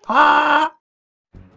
Ah!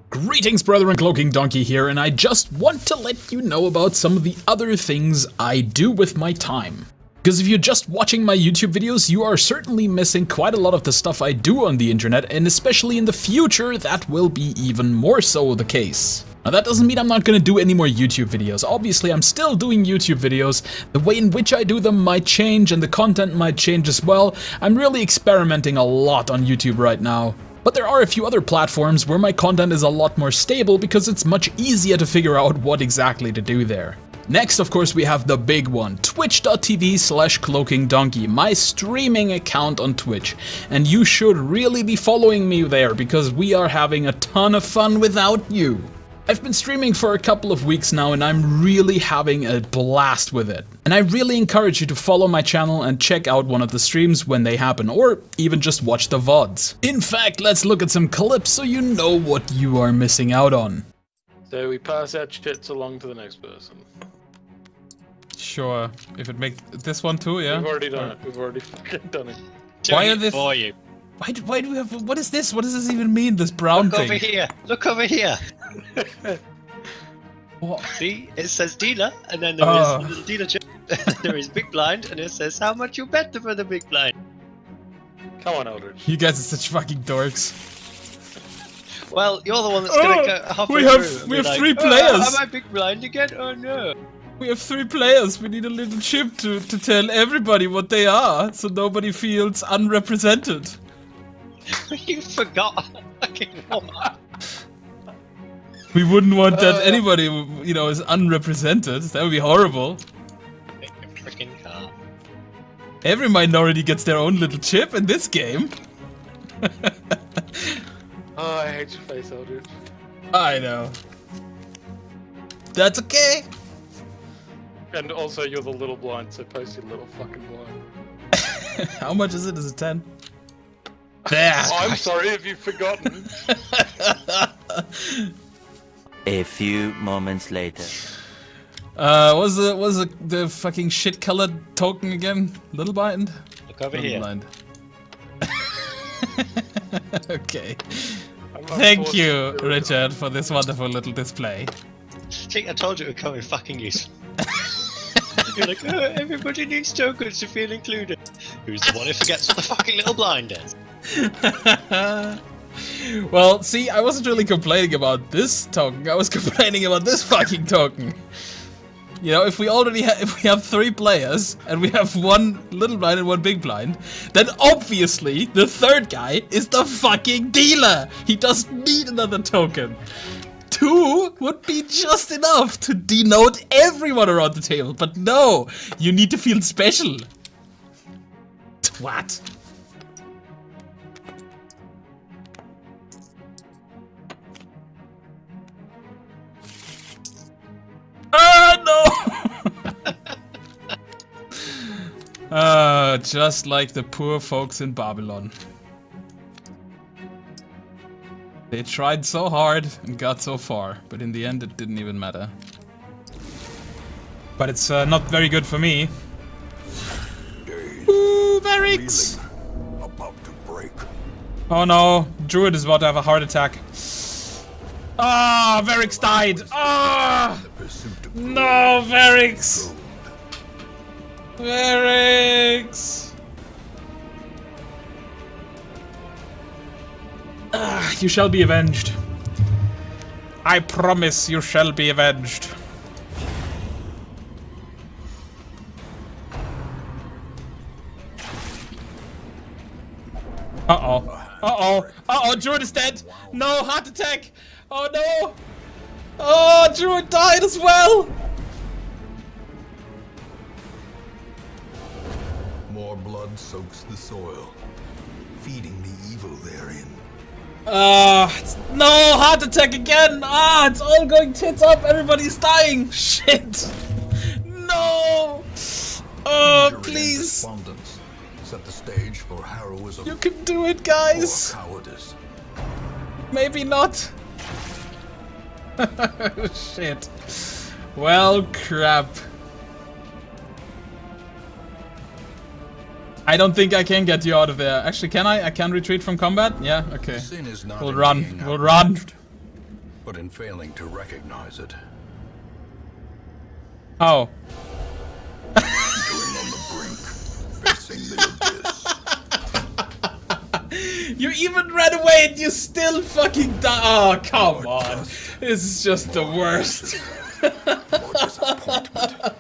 Greetings, brethren, CloakingDonkey here, and I just want to let you know about some of the other things I do with my time. Because if you're just watching my YouTube videos, you are certainly missing quite a lot of the stuff I do on the internet, and especially in the future, that will be even more so the case. Now that doesn't mean I'm not gonna do any more YouTube videos. Obviously, I'm still doing YouTube videos. The way in which I do them might change, and the content might change as well. I'm really experimenting a lot on YouTube right now. But there are a few other platforms where my content is a lot more stable because it's much easier to figure out what exactly to do there. Next, of course, we have the big one, twitch.tv/CloakingDonkey, my streaming account on Twitch. And you should really be following me there because we are having a ton of fun without you. I've been streaming for a couple of weeks now and I'm really having a blast with it. And I really encourage you to follow my channel and check out one of the streams when they happen, or even just watch the VODs. In fact, let's look at some clips so you know what you are missing out on. So we pass our chits along to the next person. Sure, if it makes this one too, yeah? We've already done it, we've already fucking done it. Why are this? For you. Why do we have? What is this? What does this even mean? This brown thing? Look over here. Look over here. What? See, it says dealer, and then there is a little dealer chip. There is big blind, and it says how much you bet for the big blind. Come on, Eldridge. You guys are such fucking dorks. Well, you're the one that's gonna go halfway through. We have three players. Am I big blind again? Oh no. We have 3 players. We need a little chip to tell everybody what they are, so nobody feels unrepresented. You forgot. Fucking what? We wouldn't want that anybody, you know, is unrepresented. That would be horrible. Make a freaking car. Every minority gets their own little chip in this game. Oh, I hate your face, Eldridge. I know. That's okay. And also, you're the little blind, so post your little fucking blind. How much is it? Is it 10? There. Oh, I'm sorry if you've forgotten. A few moments later. What's the fucking shit colored token again? Little blind? Look over Little here. blind. Okay. Thank you, Richard, for this wonderful little display. See, I told you it would come in fucking useful. You're like, oh, everybody needs tokens to feel included. Who's the one who forgets what the fucking little blind is? Well, see, I wasn't really complaining about this token. I was complaining about this fucking token. You know, if we have 3 players and we have 1 little blind and 1 big blind, then obviously the third guy is the fucking dealer. He doesn't need another token. 2 would be just enough to denote everyone around the table, but no, you need to feel special. Twat. No! Just like the poor folks in Babylon. They tried so hard and got so far, but in the end it didn't even matter. But it's not very good for me. Ooh, Varix! About to break. Oh no, Druid is about to have a heart attack. Ah, Varix died! Ah! No, Varix! Varix! You shall be avenged. I promise you shall be avenged. Uh-oh. Uh-oh. Uh-oh, Druid is dead! No, heart attack! Oh no! Oh, Druid died as well! More blood soaks the soil, feeding the evil therein. No, heart attack again! It's all going tits up, everybody's dying! Shit! No! Oh, please! Set the stage for heroism. You can do it, guys! Or cowardice. Maybe not. Shit. Well, crap. I don't think I can get you out of there. Actually, can I? I can retreat from combat? Yeah, okay. Sin is not We'll in run. being We'll run. outraged, but in failing to recognize it. Oh. Entering on the brink, facing the abyss. You even ran away and you still fucking died. Oh, come on. This is just the worst. More disappointment.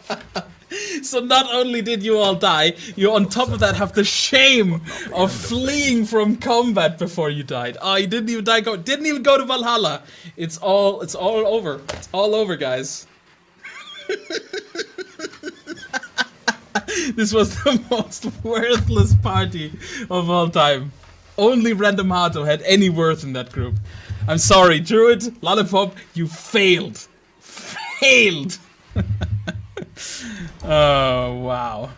So not only did you all die, you on top of that have the shame of fleeing from combat before you died. Oh, you didn't even die. Didn't even go to Valhalla. It's all over. It's all over, guys. This was the most worthless party of all time. Only Random Hato had any worth in that group. I'm sorry, Druid, Lollipop, you failed. Failed. Oh, wow.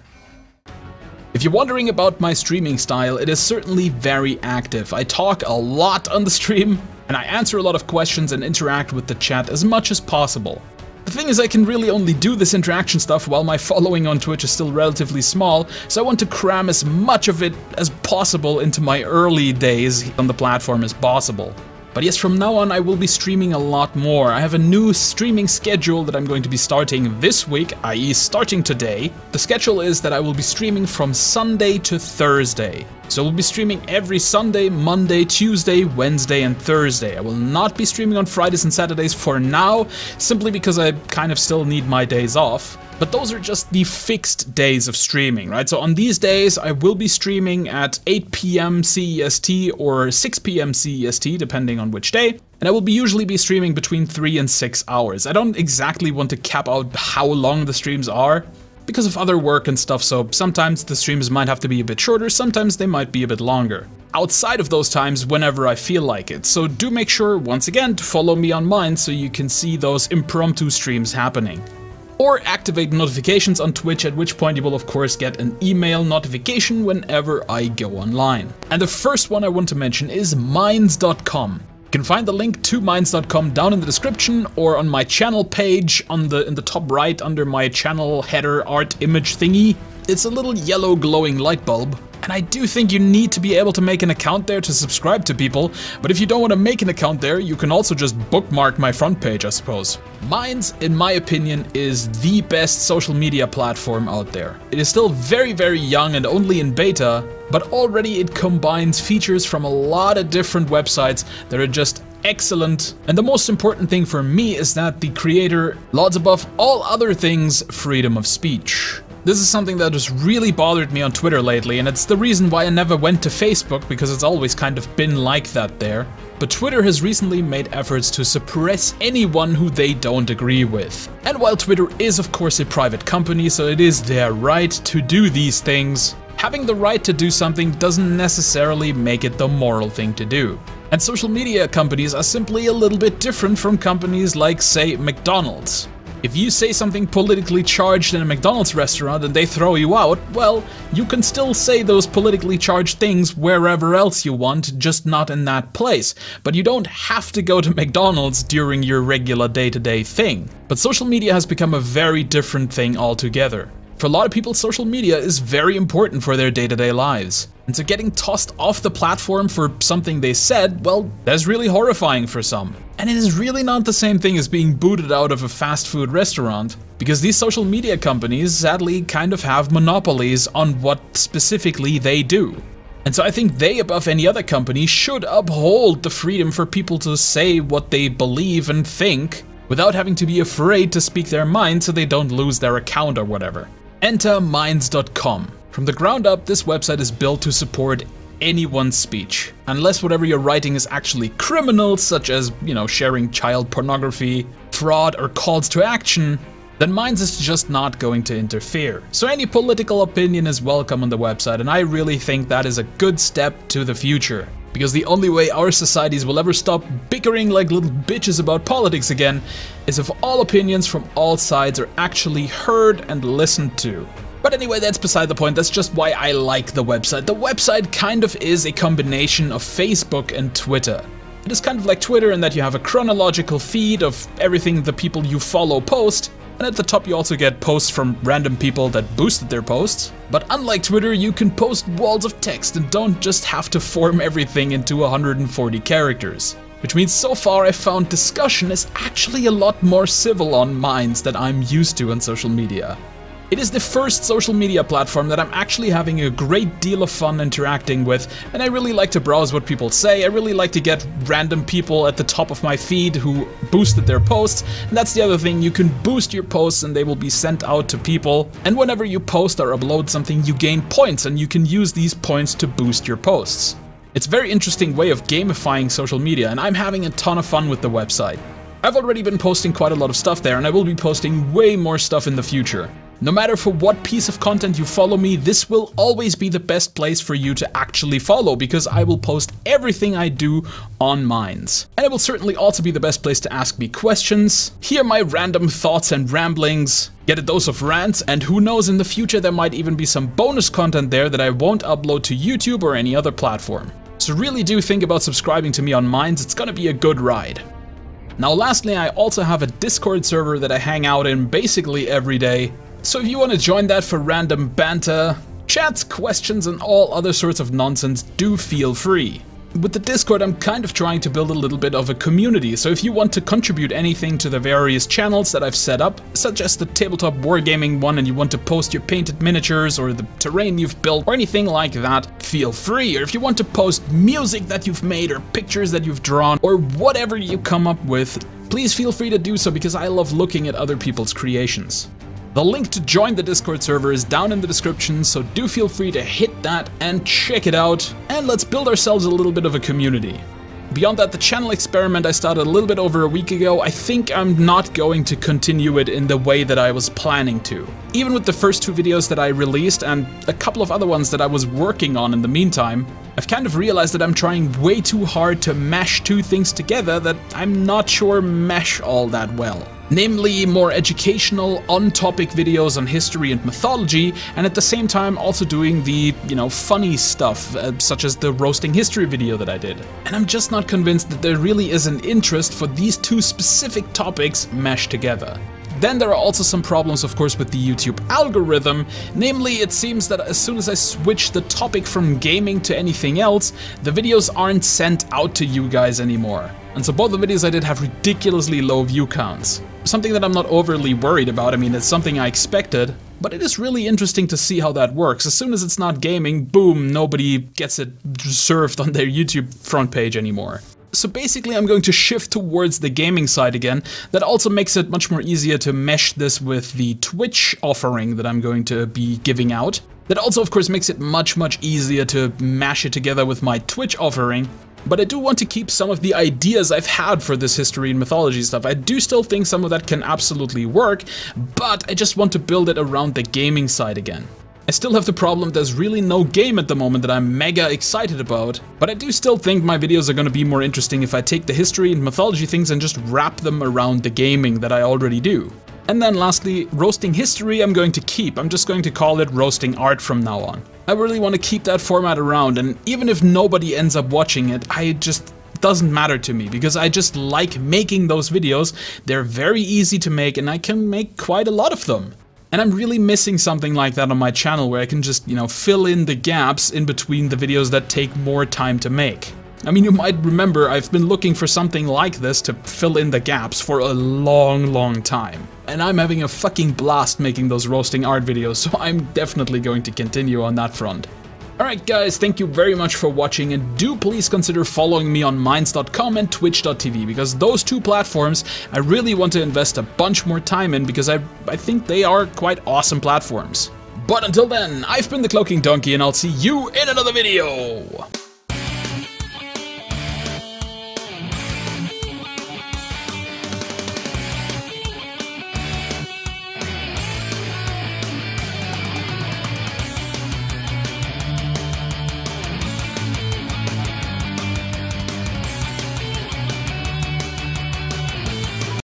If you're wondering about my streaming style, it is certainly very active. I talk a lot on the stream, and I answer a lot of questions and interact with the chat as much as possible. The thing is, I can really only do this interaction stuff while my following on Twitch is still relatively small, so I want to cram as much of it as possible into my early days on the platform as possible. But yes, from now on I will be streaming a lot more. I have a new streaming schedule that I'm going to be starting this week, i.e. starting today. The schedule is that I will be streaming from Sunday to Thursday. So we'll be streaming every Sunday, Monday, Tuesday, Wednesday and Thursday. I will not be streaming on Fridays and Saturdays for now, simply because I kind of still need my days off. But those are just the fixed days of streaming, right? So on these days, I will be streaming at 8 PM CEST or 6 PM CEST, depending on which day. And I will usually be streaming between 3 and 6 hours. I don't exactly want to cap out how long the streams are, because of other work and stuff, so sometimes the streams might have to be a bit shorter, sometimes they might be a bit longer. Outside of those times, whenever I feel like it. So do make sure, once again, to follow me on mine so you can see those impromptu streams happening. Or activate notifications on Twitch, at which point you will of course get an email notification whenever I go online. And the first one I want to mention is Minds.com. You can find the link to Minds.com down in the description or on my channel page in the top right under my channel header art image thingy. It's a little yellow glowing light bulb. And I do think you need to be able to make an account there to subscribe to people, but if you don't want to make an account there, you can also just bookmark my front page, I suppose. Minds, in my opinion, is the best social media platform out there. It is still very, very young and only in beta, but already it combines features from a lot of different websites that are just excellent. And the most important thing for me is that the creator lauds above all other things freedom of speech. This is something that has really bothered me on Twitter lately, and it's the reason why I never went to Facebook, because it's always kind of been like that there. But Twitter has recently made efforts to suppress anyone who they don't agree with. And while Twitter is of course a private company, so it is their right to do these things, having the right to do something doesn't necessarily make it the moral thing to do. And social media companies are simply a little bit different from companies like, say, McDonald's. If you say something politically charged in a McDonald's restaurant and they throw you out, well, you can still say those politically charged things wherever else you want, just not in that place. But you don't have to go to McDonald's during your regular day-to-day thing. But social media has become a very different thing altogether. For a lot of people, social media is very important for their day-to-day lives. And so getting tossed off the platform for something they said, well, that's really horrifying for some. And it is really not the same thing as being booted out of a fast food restaurant, because these social media companies sadly kind of have monopolies on what specifically they do. And so I think they, above any other company, should uphold the freedom for people to say what they believe and think without having to be afraid to speak their mind so they don't lose their account or whatever. Enter Minds.com. From the ground up, this website is built to support anyone's speech. Unless whatever you're writing is actually criminal, such as, sharing child pornography, fraud, or calls to action, then Minds is just not going to interfere. So any political opinion is welcome on the website, and I really think that is a good step to the future. Because the only way our societies will ever stop bickering like little bitches about politics again is if all opinions from all sides are actually heard and listened to. But anyway, that's beside the point. That's just why I like the website. The website kind of is a combination of Facebook and Twitter. It is kind of like Twitter in that you have a chronological feed of everything the people you follow post, And at the top you also get posts from random people that boosted their posts. But unlike Twitter, you can post walls of text and don't just have to form everything into 140 characters. Which means so far I've found discussion is actually a lot more civil on Minds than I'm used to on social media. It is the first social media platform that I'm actually having a great deal of fun interacting with, and I really like to browse what people say. I really like to get random people at the top of my feed who boosted their posts, and that's the other thing, you can boost your posts and they will be sent out to people, and whenever you post or upload something you gain points, and you can use these points to boost your posts. It's a very interesting way of gamifying social media, and I'm having a ton of fun with the website. I've already been posting quite a lot of stuff there, and I will be posting way more stuff in the future. No matter for what piece of content you follow me, this will always be the best place for you to actually follow, because I will post everything I do on Minds. And it will certainly also be the best place to ask me questions, hear my random thoughts and ramblings, get a dose of rants, and who knows, in the future there might even be some bonus content there that I won't upload to YouTube or any other platform. So really do think about subscribing to me on Minds, it's gonna be a good ride. Now lastly, I also have a Discord server that I hang out in basically every day. So if you want to join that for random banter, chats, questions and all other sorts of nonsense, do feel free. With the Discord I'm kind of trying to build a little bit of a community, so if you want to contribute anything to the various channels that I've set up, such as the tabletop wargaming one, and you want to post your painted miniatures or the terrain you've built or anything like that, feel free. Or if you want to post music that you've made or pictures that you've drawn or whatever you come up with, please feel free to do so, because I love looking at other people's creations. The link to join the Discord server is down in the description, so do feel free to hit that and check it out, and let's build ourselves a little bit of a community. Beyond that, the channel experiment I started a little bit over a week ago, I think I'm not going to continue it in the way that I was planning to. Even with the first 2 videos that I released and a couple of other ones that I was working on in the meantime, I've kind of realized that I'm trying way too hard to mash 2 things together that I'm not sure mesh all that well. Namely, more educational, on-topic videos on history and mythology, and at the same time also doing the, funny stuff, such as the roasting history video that I did. And I'm just not convinced that there really is an interest for these 2 specific topics meshed together. Then there are also some problems, of course, with the YouTube algorithm. Namely, it seems that as soon as I switch the topic from gaming to anything else, the videos aren't sent out to you guys anymore. And so both the videos I did have ridiculously low view counts. Something that I'm not overly worried about. I mean, it's something I expected, but it is really interesting to see how that works. As soon as it's not gaming, boom, nobody gets it served on their YouTube front page anymore. So basically I'm going to shift towards the gaming side again. That also makes it much more easier to mesh this with the Twitch offering that I'm going to be giving out. That also of course makes it much easier to mash it together with my Twitch offering. But I do want to keep some of the ideas I've had for this history and mythology stuff. I do still think some of that can absolutely work, but I just want to build it around the gaming side again. I still have the problem there's really no game at the moment that I'm mega excited about, but I do still think my videos are going to be more interesting if I take the history and mythology things and just wrap them around the gaming that I already do. And then lastly, roasting history I'm going to keep. I'm just going to call it roasting art from now on. I really want to keep that format around, and even if nobody ends up watching it, doesn't matter to me, because I just like making those videos. They're very easy to make and I can make quite a lot of them. And I'm really missing something like that on my channel where I can just, fill in the gaps in between the videos that take more time to make. I mean, you might remember I've been looking for something like this to fill in the gaps for a long time. And I'm having a fucking blast making those roasting art videos, so I'm definitely going to continue on that front. Alright guys, thank you very much for watching, and do please consider following me on minds.com and twitch.tv, because those 2 platforms I really want to invest a bunch more time in, because I think they are quite awesome platforms. But until then, I've been the CloakingDonkey, and I'll see you in another video!